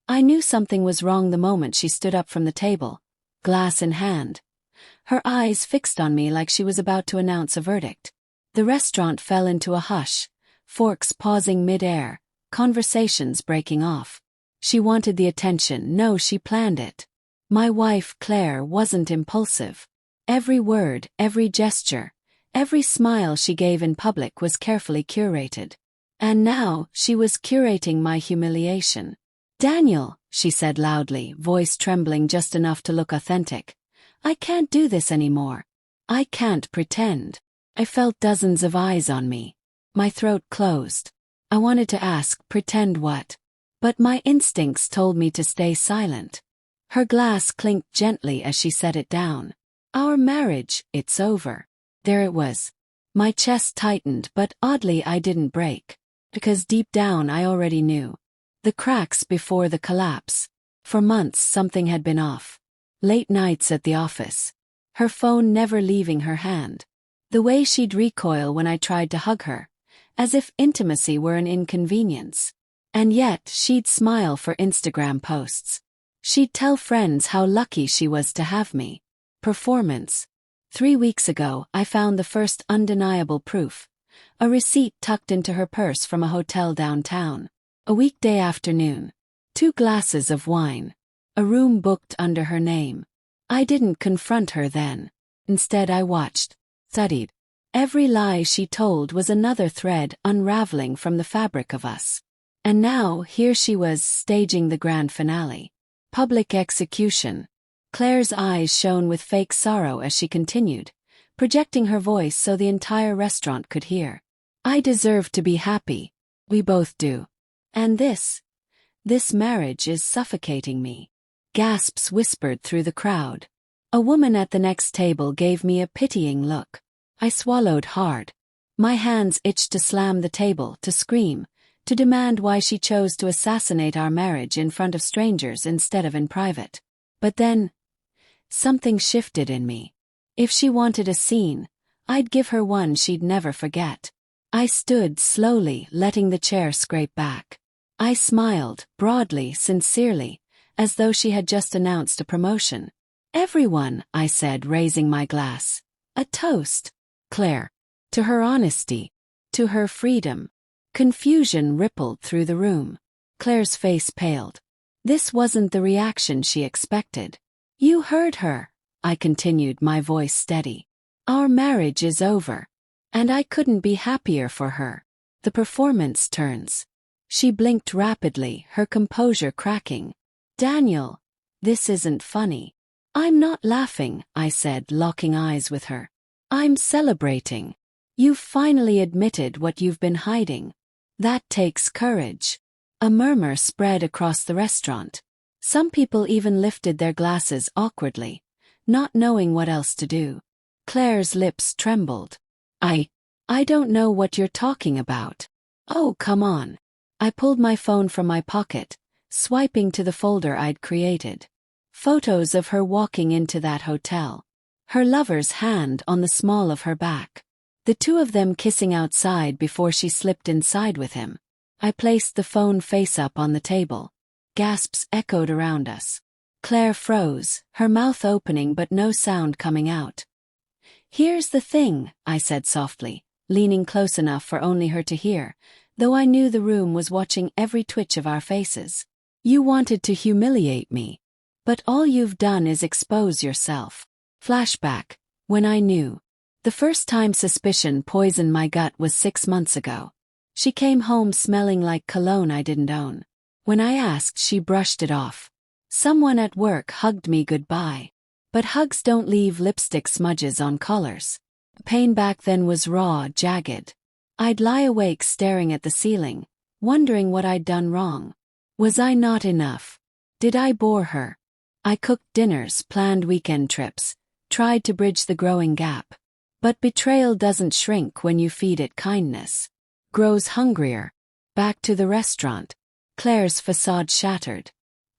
I knew something was wrong the moment she stood up from the table, glass in hand. Her eyes fixed on me like she was about to announce a verdict. The restaurant fell into a hush, forks pausing mid-air, conversations breaking off. She wanted the attention. No, she planned it. My wife, Claire, wasn't impulsive. Every word, every gesture, every smile she gave in public was carefully curated. And now, she was curating my humiliation. "Daniel," she said loudly, voice trembling just enough to look authentic. "I can't do this anymore. I can't pretend." I felt dozens of eyes on me. My throat closed. I wanted to ask, pretend what? But my instincts told me to stay silent. Her glass clinked gently as she set it down. "Our marriage, it's over." There it was. My chest tightened, but oddly I didn't break. Because deep down I already knew. The cracks before the collapse. For months something had been off. Late nights at the office. Her phone never leaving her hand. The way she'd recoil when I tried to hug her. As if intimacy were an inconvenience. And yet she'd smile for Instagram posts. She'd tell friends how lucky she was to have me. Performance. 3 weeks ago, I found the first undeniable proof. A receipt tucked into her purse from a hotel downtown. A weekday afternoon. 2 glasses of wine. A room booked under her name. I didn't confront her then. Instead I watched, studied. Every lie she told was another thread unraveling from the fabric of us. And now, here she was, staging the grand finale. Public execution. Claire's eyes shone with fake sorrow as she continued, projecting her voice so the entire restaurant could hear. "I deserve to be happy. We both do. And this marriage is suffocating me." Gasps whispered through the crowd. A woman at the next table gave me a pitying look. I swallowed hard. My hands itched to slam the table, to scream, to demand why she chose to assassinate our marriage in front of strangers instead of in private. But then, something shifted in me. If she wanted a scene, I'd give her one she'd never forget. I stood slowly, letting the chair scrape back. I smiled, broadly, sincerely, as though she had just announced a promotion. "Everyone," I said, raising my glass. "A toast. Claire. To her honesty. To her freedom." Confusion rippled through the room. Claire's face paled. This wasn't the reaction she expected. "You heard her," I continued, my voice steady. "Our marriage is over. And I couldn't be happier for her." The performance turns. She blinked rapidly, her composure cracking. "Daniel, this isn't funny." "I'm not laughing," I said, locking eyes with her. "I'm celebrating. You've finally admitted what you've been hiding. That takes courage." A murmur spread across the restaurant. Some people even lifted their glasses awkwardly, not knowing what else to do. Claire's lips trembled. I don't know what you're talking about." "Oh, come on." I pulled my phone from my pocket, swiping to the folder I'd created. Photos of her walking into that hotel. Her lover's hand on the small of her back. The 2 of them kissing outside before she slipped inside with him. I placed the phone face up on the table. Gasps echoed around us. Claire froze, her mouth opening but no sound coming out. "Here's the thing," I said softly, leaning close enough for only her to hear, though I knew the room was watching every twitch of our faces. "You wanted to humiliate me. But all you've done is expose yourself." Flashback. When I knew. The first time suspicion poisoned my gut was 6 months ago. She came home smelling like cologne I didn't own. When I asked, she brushed it off. Someone at work hugged me goodbye. But hugs don't leave lipstick smudges on collars. Pain back then was raw, jagged. I'd lie awake staring at the ceiling, wondering what I'd done wrong. Was I not enough? Did I bore her? I cooked dinners, planned weekend trips, tried to bridge the growing gap. But betrayal doesn't shrink when you feed it kindness. Grows hungrier. Back to the restaurant. Claire's facade shattered.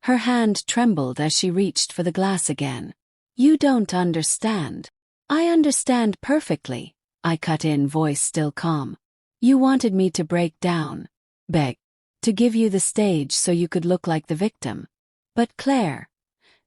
Her hand trembled as she reached for the glass again. "You don't understand." "I understand perfectly," I cut in, voice still calm. "You wanted me to break down. Beg. to give you the stage so you could look like the victim. But Claire,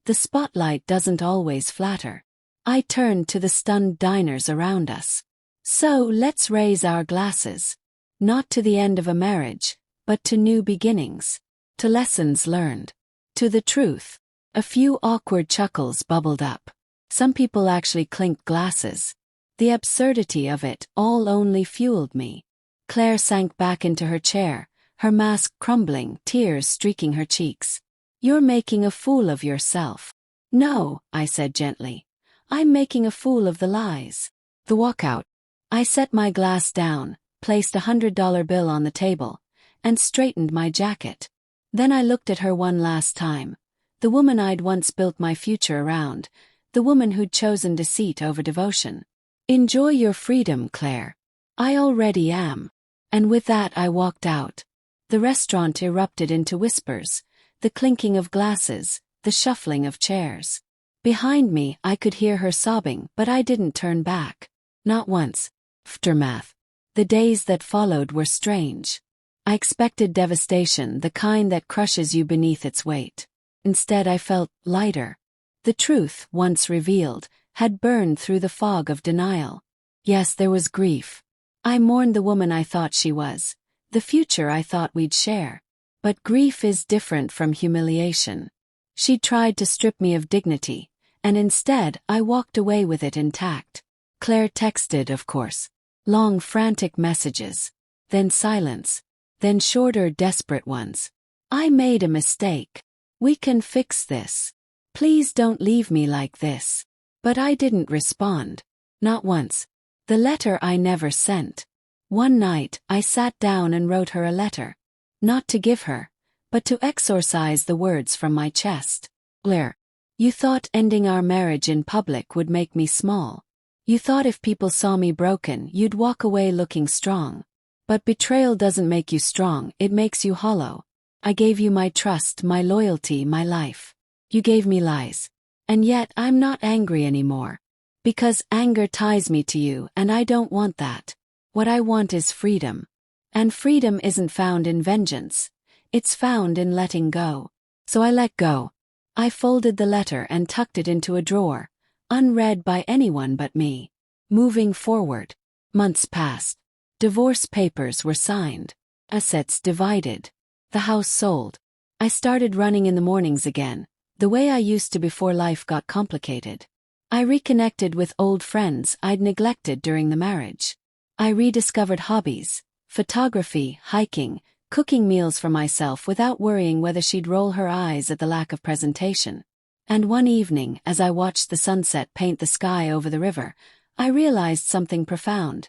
the spotlight doesn't always flatter. I turned to the stunned diners around us. So let's raise our glasses. Not to the end of a marriage, but to new beginnings. To lessons learned. To the truth. A few awkward chuckles bubbled up. Some people actually clinked glasses. The absurdity of it all only fueled me. Claire sank back into her chair, her mask crumbling, tears streaking her cheeks. You're making a fool of yourself. No, I said gently. I'm making a fool of the lies. The walkout. I set my glass down, placed $100 bill on the table, and straightened my jacket. Then I looked at her one last time. The woman I'd once built my future around. The woman who'd chosen deceit over devotion. Enjoy your freedom, Claire. I already am. And with that I walked out. The restaurant erupted into whispers, the clinking of glasses, the shuffling of chairs. Behind me I could hear her sobbing, but I didn't turn back. Not once. Aftermath. The days that followed were strange. I expected devastation, the kind that crushes you beneath its weight. Instead I felt lighter. The truth, once revealed, had burned through the fog of denial. Yes, there was grief. I mourned the woman I thought she was, the future I thought we'd share. But grief is different from humiliation. She tried to strip me of dignity, and instead I walked away with it intact. Claire texted, of course. Long, frantic messages. Then silence. Then shorter, desperate ones. I made a mistake. We can fix this. Please don't leave me like this. But I didn't respond. Not once. The letter I never sent. One night, I sat down and wrote her a letter. Not to give her, but to exorcise the words from my chest. Claire, you thought ending our marriage in public would make me small. You thought if people saw me broken, you'd walk away looking strong. But betrayal doesn't make you strong, it makes you hollow. I gave you my trust, my loyalty, my life. You gave me lies. And yet I'm not angry anymore. Because anger ties me to you, and I don't want that. What I want is freedom. And freedom isn't found in vengeance. It's found in letting go. So I let go. I folded the letter and tucked it into a drawer, unread by anyone but me. Moving forward. Months passed. Divorce papers were signed. Assets divided. The house sold. I started running in the mornings again, the way I used to before life got complicated. I reconnected with old friends I'd neglected during the marriage. I rediscovered hobbies, photography, hiking, cooking meals for myself without worrying whether she'd roll her eyes at the lack of presentation. And one evening, as I watched the sunset paint the sky over the river, I realized something profound.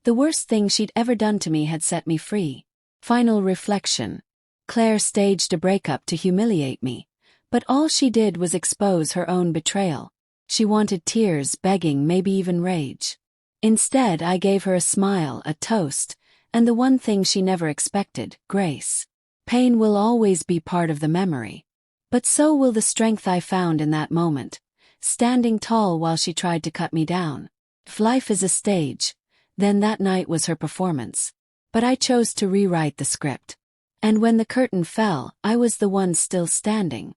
The worst thing she'd ever done to me had set me free. Final reflection. Claire staged a breakup to humiliate me, but all she did was expose her own betrayal. She wanted tears, begging, maybe even rage. Instead, I gave her a smile, a toast, and the one thing she never expected, grace. Pain will always be part of the memory. But so will the strength I found in that moment, standing tall while she tried to cut me down. If life is a stage, then that night was her performance. But I chose to rewrite the script. And when the curtain fell, I was the one still standing.